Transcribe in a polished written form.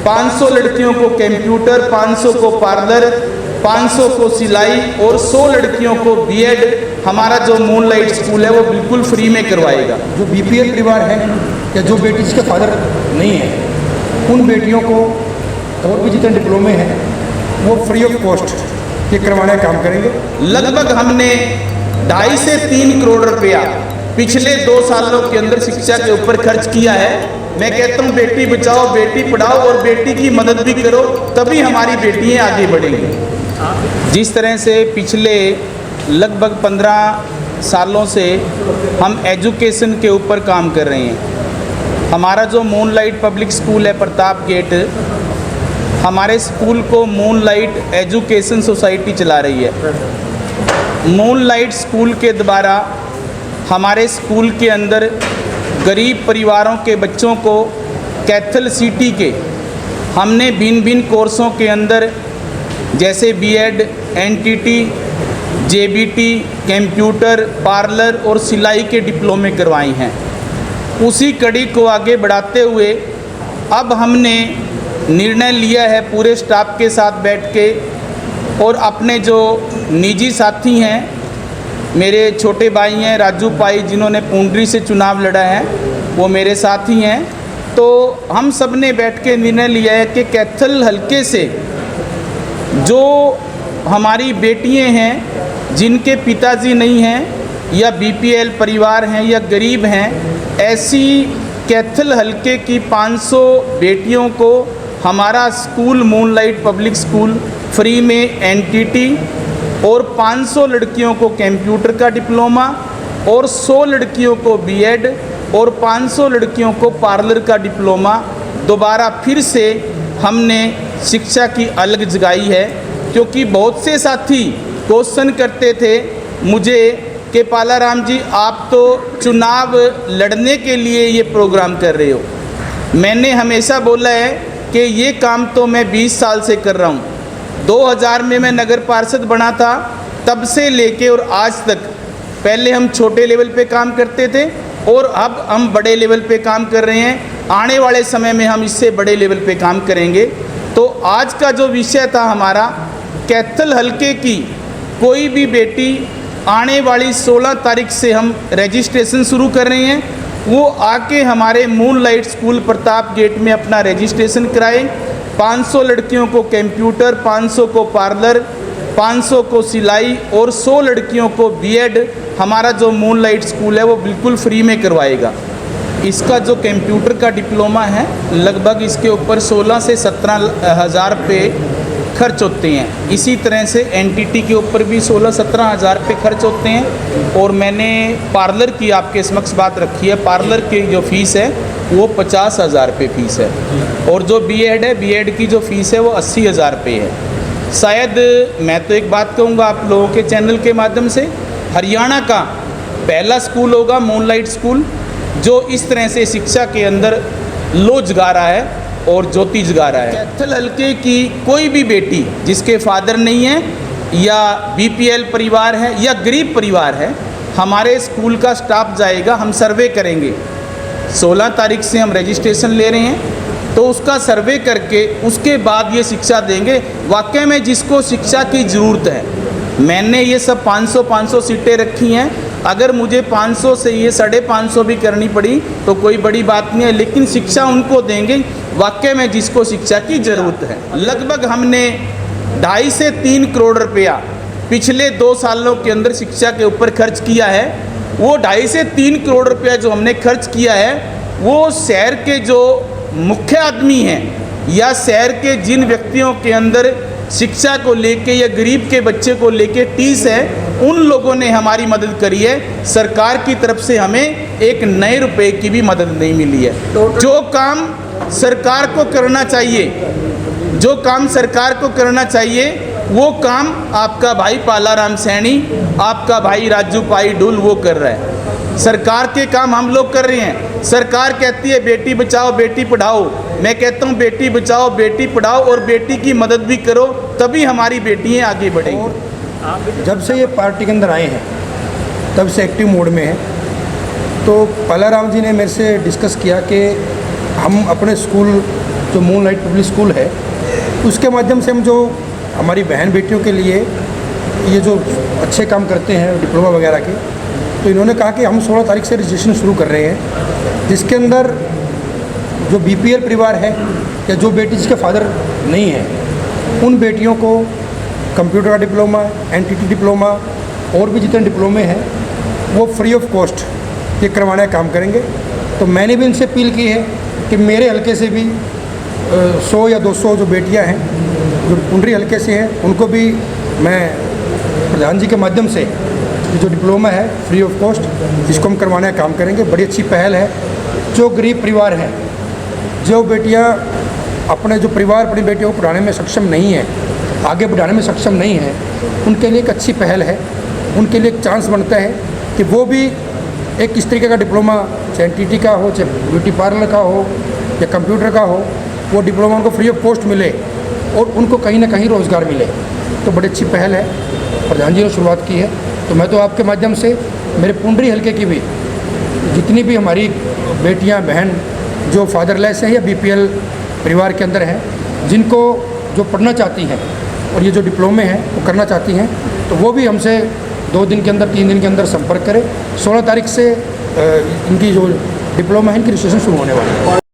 500 लड़कियों को कंप्यूटर, 500 को पार्लर, 500 को सिलाई और 100 लड़कियों को बीएड हमारा जो मूनलाइट स्कूल है वो बिल्कुल फ्री में करवाएगा। जो बीपीएल परिवार है या जो बेटी जिसके फादर नहीं है, उन बेटियों को और भी जितने डिप्लोमे हैं वो फ्री ऑफ कॉस्ट ये करवाने का काम करेंगे। लगभग हमने 2.5 से 3 करोड़ रुपया पिछले 2 सालों के अंदर शिक्षा के ऊपर खर्च किया है। मैं कहता हूँ बेटी बचाओ, बेटी पढ़ाओ और बेटी की मदद भी करो, तभी हमारी बेटियाँ आगे बढ़ेंगी। जिस तरह से पिछले लगभग 15 सालों से हम एजुकेशन के ऊपर काम कर रहे हैं। हमारा जो मूनलाइट पब्लिक स्कूल है प्रताप गेट, हमारे स्कूल को मूनलाइट एजुकेशन सोसाइटी चला रही है। मूनलाइट स्कूल के द्वारा हमारे स्कूल के अंदर गरीब परिवारों के बच्चों को कैथल सिटी के हमने भिन्न भिन्न कोर्सों के अंदर जैसे BEd, NTT, JBT, computer, parlour और सिलाई के डिप्लोमे करवाए हैं। उसी कड़ी को आगे बढ़ाते हुए अब हमने निर्णय लिया है पूरे स्टाफ के साथ बैठ के, और अपने जो निजी साथी हैं, मेरे छोटे भाई हैं राजू पाई जिन्होंने पूंडरी से चुनाव लड़ा है, वो मेरे साथ ही हैं। तो हम सब ने बैठ के निर्णय लिया है कि कैथल हलके से जो हमारी बेटियां हैं जिनके पिताजी नहीं हैं या बीपीएल परिवार हैं या गरीब हैं, ऐसी कैथल हलके की 500 बेटियों को हमारा school moonlight public school free में एनटीटी और 500 लड़कियों को कंप्यूटर का डिप्लोमा और 100 लड़कियों को बीएड और 500 लड़कियों को पार्लर का डिप्लोमा दोबारा फिर से हमने शिक्षा की अलग जगाई है। क्योंकि बहुत से साथी क्वेश्चन करते थे मुझे कि पालाराम जी आप तो चुनाव लड़ने के लिए ये प्रोग्राम कर रहे हो। मैंने हमेशा बोला है कि ये काम तो मैं 20 साल से कर रहा हूँ। 2000 में मैं नगर पार्षद बना था, तब से लेके और आज तक पहले हम छोटे लेवल पे काम करते थे और अब हम बड़े लेवल पे काम कर रहे हैं। आने वाले समय में हम इससे बड़े लेवल पे काम करेंगे। तो आज का जो विषय था हमारा, कैथल हलके की कोई भी बेटी आने वाली 16 तारीख से हम रजिस्ट्रेशन शुरू कर रहे हैं, वो आके हमारे मूनलाइट स्कूल प्रताप गेट में अपना रजिस्ट्रेशन कराएं। 500 लड़कियों को कंप्यूटर, 500 को पार्लर, 500 को सिलाई और 100 लड़कियों को बीएड हमारा जो मूनलाइट स्कूल है वो बिल्कुल फ्री में करवाएगा। इसका जो कंप्यूटर का डिप्लोमा है लगभग इसके ऊपर 16 से 17 हज़ार रुपये खर्च होते हैं। इसी तरह से एनटीटी के ऊपर भी 16-17 हज़ार रुपये खर्च होते हैं। और मैंने पार्लर की आपके समक्ष बात रखी है, पार्लर की जो फ़ीस है वो 50 हज़ार रुपये फ़ीस है, और जो बीएड है, बीएड की जो फ़ीस है वो 80 हज़ार रुपये है। शायद मैं तो एक बात कहूँगा आप लोगों के चैनल के माध्यम से, हरियाणा का पहला स्कूल होगा मूनलाइट स्कूल जो इस तरह से शिक्षा के अंदर लो जगा रहा है और ज्योति जगा रहा है। कैथल हलके की कोई भी बेटी जिसके फादर नहीं है या बीपीएल परिवार है या गरीब परिवार है, हमारे स्कूल का स्टाफ जाएगा, हम सर्वे करेंगे। 16 तारीख से हम रजिस्ट्रेशन ले रहे हैं, तो उसका सर्वे करके उसके बाद ये शिक्षा देंगे वाकई में जिसको शिक्षा की ज़रूरत है। मैंने ये सब 500 सीटें रखी हैं, अगर मुझे 500 से ये 550 भी करनी पड़ी तो कोई बड़ी बात नहीं है, लेकिन शिक्षा उनको देंगे वाकई में जिसको शिक्षा की ज़रूरत है। लगभग हमने 2.5 से 3 करोड़ रुपया पिछले 2 सालों के अंदर शिक्षा के ऊपर खर्च किया है। वो 2.5 से 3 करोड़ रुपया जो हमने खर्च किया है वो शहर के जो मुख्य आदमी हैं या शहर के जिन व्यक्तियों के अंदर शिक्षा को लेके या गरीब के बच्चे को लेके टीस है, उन लोगों ने हमारी मदद करी है। सरकार की तरफ से हमें एक नए रुपए की भी मदद नहीं मिली है। जो काम सरकार को करना चाहिए, जो काम सरकार को करना चाहिए वो काम आपका भाई पालाराम सैनी, आपका भाई राजू पाई डुल वो कर रहा है। सरकार के काम हम लोग कर रहे हैं। सरकार कहती है बेटी बचाओ बेटी पढ़ाओ, मैं कहता हूँ बेटी बचाओ बेटी पढ़ाओ और बेटी की मदद भी करो, तभी हमारी बेटियाँ आगे बढ़ेंगी। जब से ये पार्टी के अंदर आए हैं तब से एक्टिव मोड में है। तो पालाराम जी ने मेरे से डिस्कस किया कि हम अपने स्कूल जो मूनलाइट पब्लिक स्कूल है, उसके माध्यम से हम जो हमारी बहन बेटियों के लिए ये जो अच्छे काम करते हैं डिप्लोमा वगैरह के, तो इन्होंने कहा कि हम 16 तारीख से रजिस्ट्रेशन शुरू कर रहे हैं, जिसके अंदर जो बीपीएल परिवार है या जो बेटी जिसके फादर नहीं है, उन बेटियों को कंप्यूटर का डिप्लोमा, एनटीटी डिप्लोमा और भी जितने डिप्लोमे हैं वो फ्री ऑफ कॉस्ट ये करवाने का काम करेंगे। तो मैंने भी इनसे अपील की है कि मेरे हलके से भी 100 या 200 जो बेटियां हैं जो पुंडरी हलके से हैं, उनको भी मैं प्रधान जी के माध्यम से ये जो डिप्लोमा है फ्री ऑफ कॉस्ट इसको हम करवाने का काम करेंगे। बड़ी अच्छी पहल है। जो गरीब परिवार हैं, जो बेटियां अपने जो परिवार अपनी बेटियों को पढ़ाने में सक्षम नहीं है, आगे बढ़ाने में सक्षम नहीं है, उनके लिए एक अच्छी पहल है। उनके लिए एक चांस बनता है कि वो भी एक इस तरीके का डिप्लोमा, चाहे एनटीटी का हो, चाहे ब्यूटी पार्लर का हो या कंप्यूटर का हो, वो डिप्लोमा उनको फ्री ऑफ कॉस्ट मिले और उनको कहीं ना कहीं रोज़गार मिले। तो बड़ी अच्छी पहल है, प्रधान जी ने शुरुआत की है। तो मैं तो आपके माध्यम से मेरे पुंडरी हलके की भी जितनी भी हमारी बेटियां बहन जो फादरलेस हैं या बीपीएल परिवार के अंदर हैं, जिनको जो पढ़ना चाहती हैं और ये जो डिप्लोमे हैं वो करना चाहती हैं, तो वो भी हमसे 2 दिन के अंदर 3 दिन के अंदर संपर्क करें। 16 तारीख से इनकी जो डिप्लोमा है इनकी रजिस्ट्रेशन शुरू होने वाली है।